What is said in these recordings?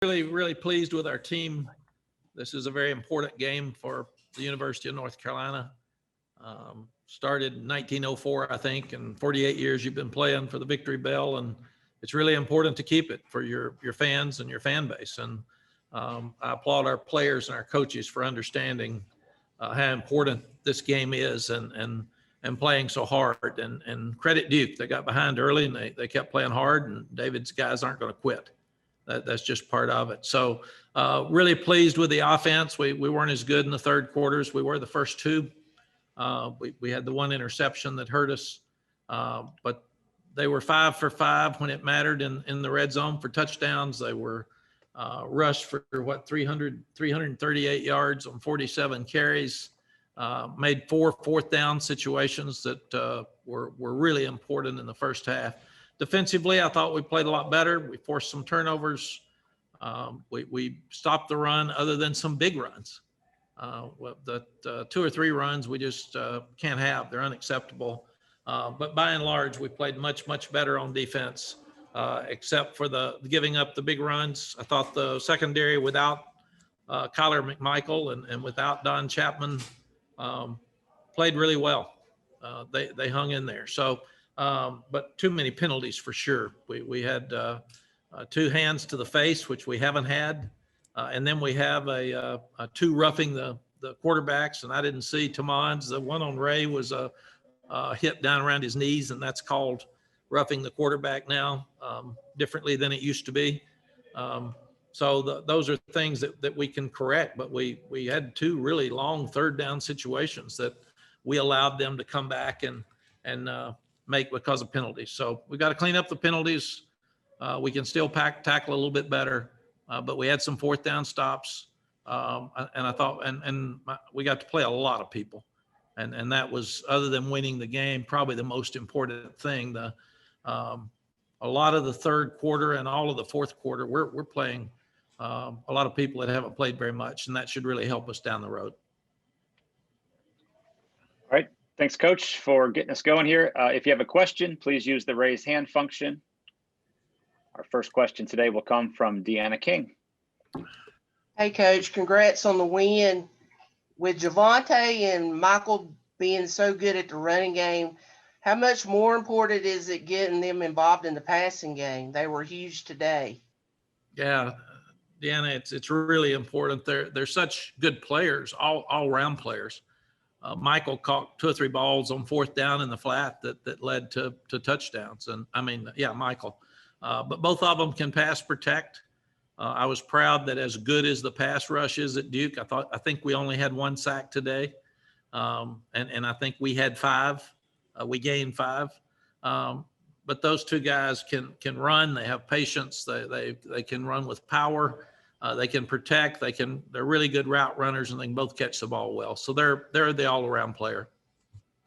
Really pleased with our team. This is a very important game for the University of North Carolina. Started in 1904, I think, and 48 years you've been playing for the Victory Bell, and it's really important to keep it for your fans and your fan base. And I applaud our players and our coaches for understanding how important this game is and playing so hard. And credit Duke, they got behind early and they kept playing hard, and David's guys aren't going to quit. That's just part of it. So really pleased with the offense. We weren't as good in the third quarters. We were the first two. We had the one interception that hurt us, but they were 5 for 5 when it mattered in the red zone for touchdowns. They were rushed for 338 yards on 47 carries, made 4 fourth down situations that were really important in the first half. Defensively, I thought we played a lot better. We forced some turnovers. We stopped the run other than some big runs. The 2 or 3 runs we just can't have. They're unacceptable. But by and large, we played much better on defense, except for the giving up the big runs. I thought the secondary without Kyler McMichael and without Don Chapman played really well. They hung in there. So, but too many penalties for sure. We had 2 hands to the face, which we haven't had. And then we have a 2 roughing the quarterbacks, and I didn't see Tamon's. The one on Ray was a hit down around his knees, and that's called roughing the quarterback now, differently than it used to be. So those are things that we can correct, but we had 2 really long third down situations that we allowed them to come back and make because of penalties. So we got to clean up the penalties. We can still tackle a little bit better, but we had some fourth down stops. And I thought, we got to play a lot of people. And that was, other than winning the game, probably the most important thing. A lot of the third quarter and all of the fourth quarter, we're playing a lot of people that haven't played very much, and that should really help us down the road. All right. Thanks, Coach, for getting us going here. If you have a question, please use the raise hand function. Our first question today will come from Deanna King. Hey, Coach, congrats on the win. With Javonte and Michael being so good at the running game, how much more important is it getting them involved in the passing game? They were huge today. Yeah, Deanna, it's really important. They're such good players, all-around players. Michael caught 2 or 3 balls on fourth down in the flat that led to touchdowns. And Michael. But both of them can pass protect. I was proud that as good as the pass rush is at Duke, I think we only had 1 sack today. And I think we had 5. We gained 5. But those 2 guys can run. They have patience. They can run with power. They can protect. They're really good route runners, and they can both catch the ball well. So they're the all-around player.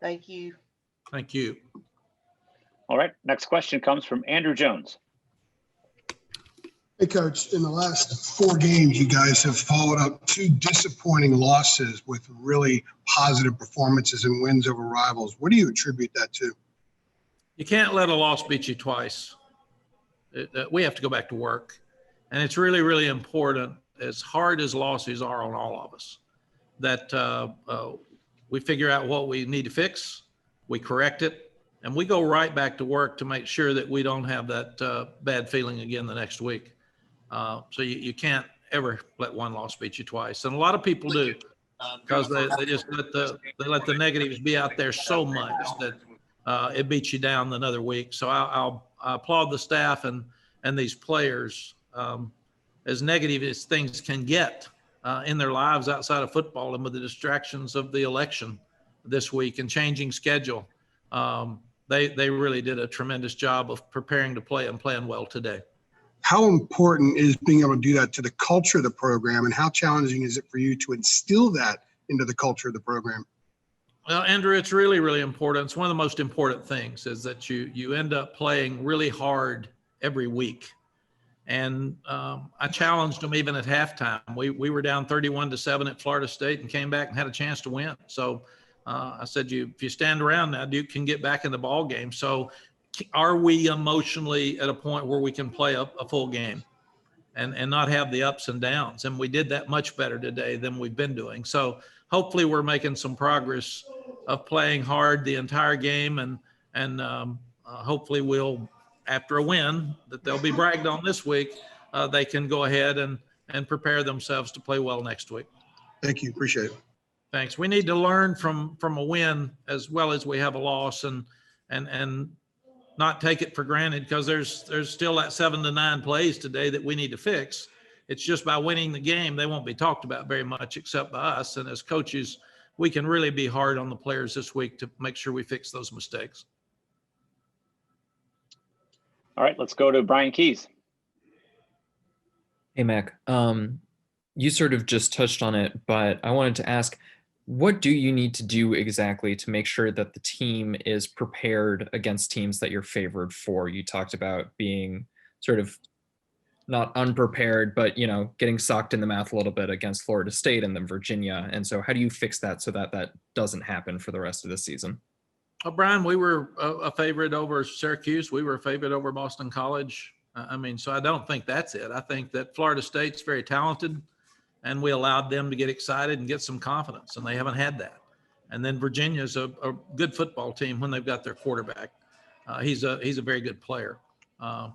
Thank you. Thank you. All right. Next question comes from Andrew Jones. Hey, Coach, in the last 4 games, you guys have followed up 2 disappointing losses with really positive performances and wins over rivals. What do you attribute that to? You can't let a loss beat you twice. We have to go back to work. And it's really important, as hard as losses are on all of us, that we figure out what we need to fix, we correct it, and we go right back to work to make sure that we don't have that bad feeling again the next week. So you can't ever let one loss beat you twice. And a lot of people do, because they just let the negatives be out there so much that it beats you down another week. So I applaud the staff and these players, as negative as things can get in their lives outside of football, and with the distractions of the election this week and changing schedule. They really did a tremendous job of preparing to play and playing well today. How important is being able to do that to the culture of the program, and how challenging is it for you to instill that into the culture of the program? Well, Andrew, it's really important. It's one of the most important things, is that you end up playing really hard every week. And I challenged them even at halftime. We were down 31-7 at Florida State and came back and had a chance to win. So I said, if you stand around now, Duke can get back in the ball game. So are we emotionally at a point where we can play a full game? and not have the ups and downs. And we did that much better today than we've been doing. So hopefully we're making some progress of playing hard the entire game, and hopefully we'll, after a win that they'll be bragged on this week, they can go ahead and prepare themselves to play well next week. Thank you. Appreciate it. Thanks. We need to learn from a win as well as we have a loss, and not take it for granted, because there's still that 7 to 9 plays today that we need to fix. It's just by winning the game, they won't be talked about very much except by us. And as coaches, we can really be hard on the players this week to make sure we fix those mistakes. All right, let's go to Brian Keys. Hey, Mac. You sort of just touched on it, but I wanted to ask, what do you need to do exactly to make sure that the team is prepared against teams that you're favored for? You talked about being sort of not unprepared, but, getting socked in the mouth a little bit against Florida State and then Virginia. And so how do you fix that so that that doesn't happen for the rest of the season? Well, Brian, we were a favorite over Syracuse. We were a favorite over Boston College. So I don't think that's it. I think that Florida State's very talented, and we allowed them to get excited and get some confidence, and they haven't had that. And then Virginia's a good football team when they've got their quarterback. He's a very good player.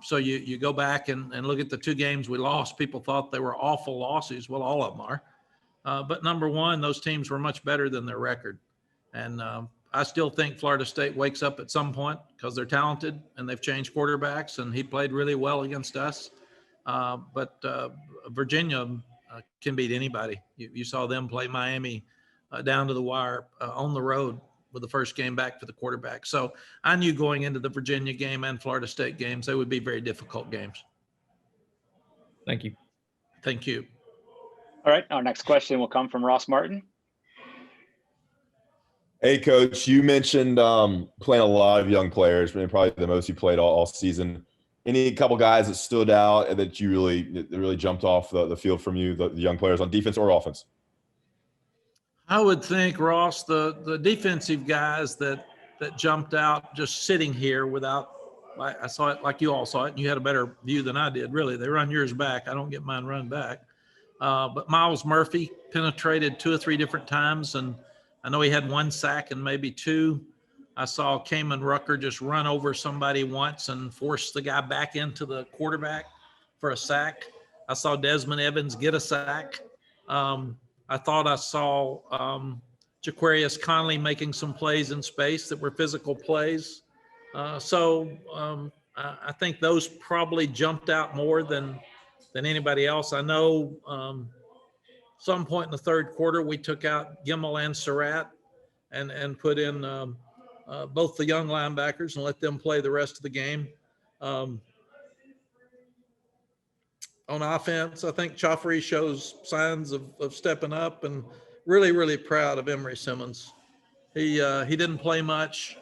So you go back and look at the 2 games we lost. People thought they were awful losses. Well, all of them are. But number one, those teams were much better than their record. And I still think Florida State wakes up at some point because they're talented and they've changed quarterbacks, and he played really well against us. But Virginia can beat anybody. You saw them play Miami down to the wire on the road with the first game back for the quarterback. So I knew going into the Virginia game and Florida State games, they would be very difficult games. Thank you. Thank you. All right, our next question will come from Ross Martin. Hey, Coach, you mentioned playing a lot of young players, probably the most you played all season. Any couple guys that stood out and that you really jumped off the field from you, the young players on defense or offense? I would think, Ross, the defensive guys that jumped out just sitting here without, I saw it like you all saw it, and you had a better view than I did, really. They run yours back. I don't get mine run back. But Miles Murphy penetrated 2 or 3 different times, and I know he had 1 sack and maybe 2. I saw Kamen Rucker just run over somebody once and force the guy back into the quarterback for a sack. I saw Desmond Evans get a sack. I thought I saw Jaquarius Conley making some plays in space that were physical plays. I think those probably jumped out more than anybody else. I know some point in the 3rd quarter, we took out Gimmel and Surratt and put in both the young linebackers and let them play the rest of the game. On offense, I think Chaffrey shows signs of stepping up, and really, really proud of Emory Simmons. He didn't play much.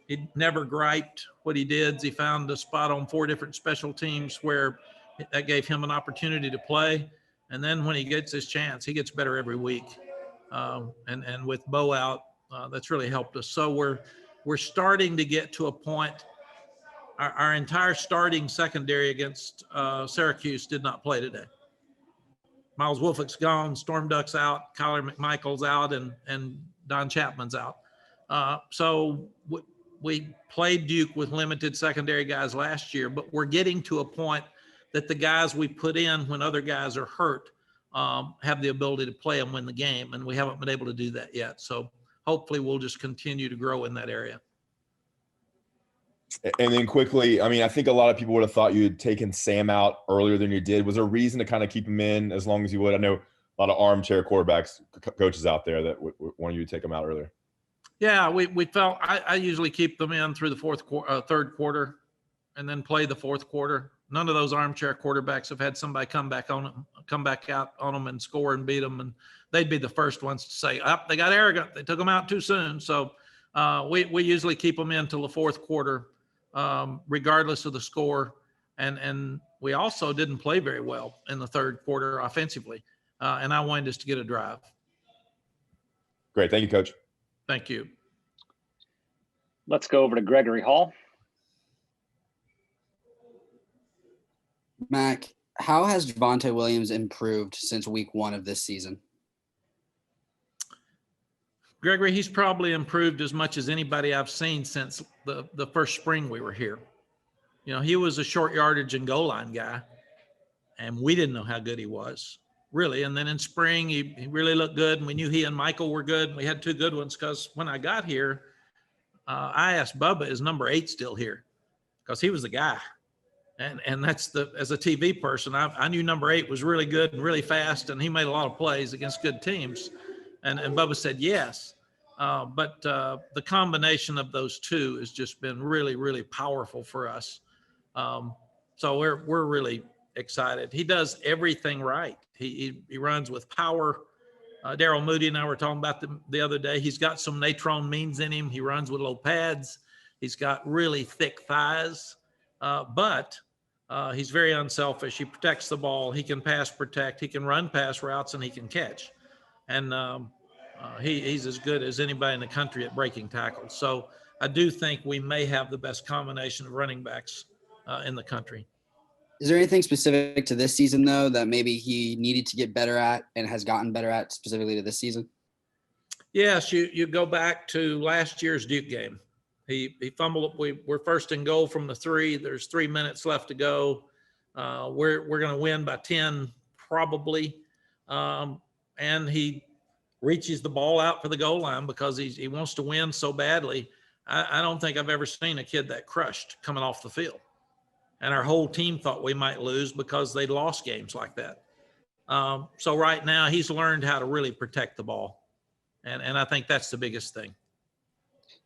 He never griped what he did. He found a spot on 4 different special teams where that gave him an opportunity to play. And then when he gets his chance, he gets better every week. And with Bo out, that's really helped us. So we're starting to get to a point. Our entire starting secondary against Syracuse did not play today. Miles Wolfick's gone, Storm Duck's out, Kyler McMichael's out, and Don Chapman's out. So we played Duke with limited secondary guys last year, but we're getting to a point that the guys we put in when other guys are hurt have the ability to play and win the game, and we haven't been able to do that yet. So hopefully we'll just continue to grow in that area. And then quickly, I think a lot of people would have thought you had taken Sam out earlier than you did. Was there a reason to kind of keep him in as long as you would? I know a lot of armchair quarterbacks, coaches out there that wanted you to take him out earlier. Yeah, we felt I usually keep them in through the 3rd quarter and then play the 4th quarter. None of those armchair quarterbacks have had somebody come back out on them and score and beat them. And they'd be the first ones to say, they got arrogant. They took them out too soon. So we usually keep them in till the 4th quarter, regardless of the score. And we also didn't play very well in the 3rd quarter offensively. And I wanted us to get a drive. Great. Thank you, Coach. Thank you. Let's go over to Gregory Hall. Mac, How has Javonte Williams improved since week 1 of this season? Gregory, he's probably improved as much as anybody I've seen since the first spring we were here. You know, he was a short yardage and goal line guy, and we didn't know how good he was, really. And then in spring, he really looked good, and we knew he and Michael were good. And we had 2 good ones because when I got here, I asked Bubba, is number 8 still here? Because he was the guy. And that's as a TV person, I knew number 8 was really good and really fast, and he made a lot of plays against good teams. And Bubba said yes. But the combination of those 2 has just been really, really powerful for us. So we're really excited. He does everything right. He runs with power. Daryl Moody and I were talking about the other day. He's got some natron means in him. He runs with low pads. He's got really thick thighs, but he's very unselfish. He protects the ball. He can pass protect. He can run pass routes, and he can catch. And he's as good as anybody in the country at breaking tackles. So I do think we may have the best combination of running backs in the country. Is there anything specific to this season, though, that maybe he needed to get better at and has gotten better at specifically to this season? Yes, you go back to last year's Duke game. He fumbled. We're first and goal from the 3. There's 3 minutes left to go. We're going to win by 10 probably. And he reaches the ball out for the goal line because he wants to win so badly. I don't think I've ever seen a kid that crushed coming off the field. And our whole team thought we might lose because they'd lost games like that. So right now he's learned how to really protect the ball. And I think that's the biggest thing.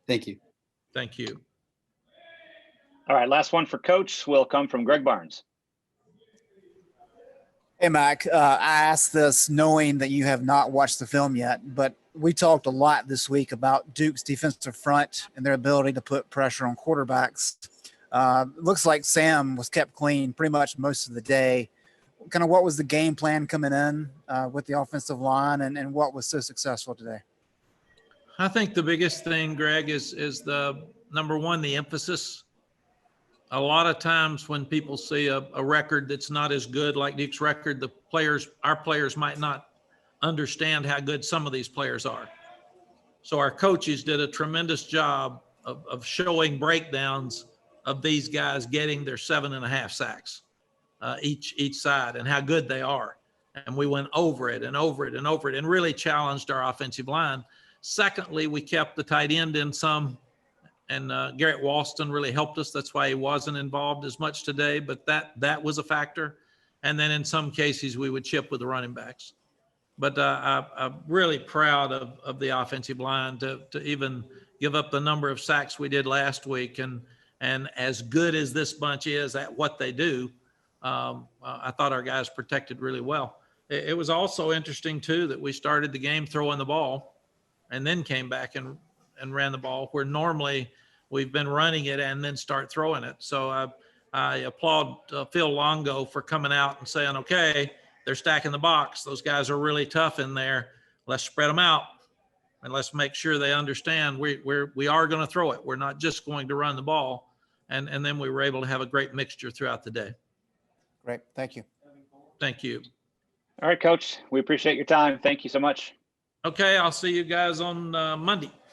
Thank you. Thank you. All right, last one for Coach will come from Greg Barnes. Hey, Mack, I asked this knowing that you have not watched the film yet, but we talked a lot this week about Duke's defensive front and their ability to put pressure on quarterbacks. Looks like Sam was kept clean pretty much most of the day. Kind of what was the game plan coming in with the offensive line and what was so successful today? I think the biggest thing, Greg, is the number one, the emphasis. A lot of times when people see a record that's not as good like Duke's record, our players might not understand how good some of these players are. So our coaches did a tremendous job of showing breakdowns of these guys getting their 7.5 sacks each side and how good they are. And we went over it and over it and over it and really challenged our offensive line. Secondly, we kept the tight end in some, and Garrett Walston really helped us. That's why he wasn't involved as much today, but that was a factor. And then in some cases, we would chip with the running backs. But I'm really proud of the offensive line to even give up the number of sacks we did last week. And as good as this bunch is at what they do, I thought our guys protected really well. It was also interesting, too, that we started the game throwing the ball and then came back and ran the ball, where normally we've been running it and then start throwing it. So I applaud Phil Longo for coming out and saying, okay, they're stacking the box. Those guys are really tough in there. Let's spread them out and let's make sure they understand we are going to throw it. We're not just going to run the ball. And then we were able to have a great mixture throughout the day. Great. Thank you. Thank you. All right, Coach, we appreciate your time. Thank you so much. Okay, I'll see you guys on Monday.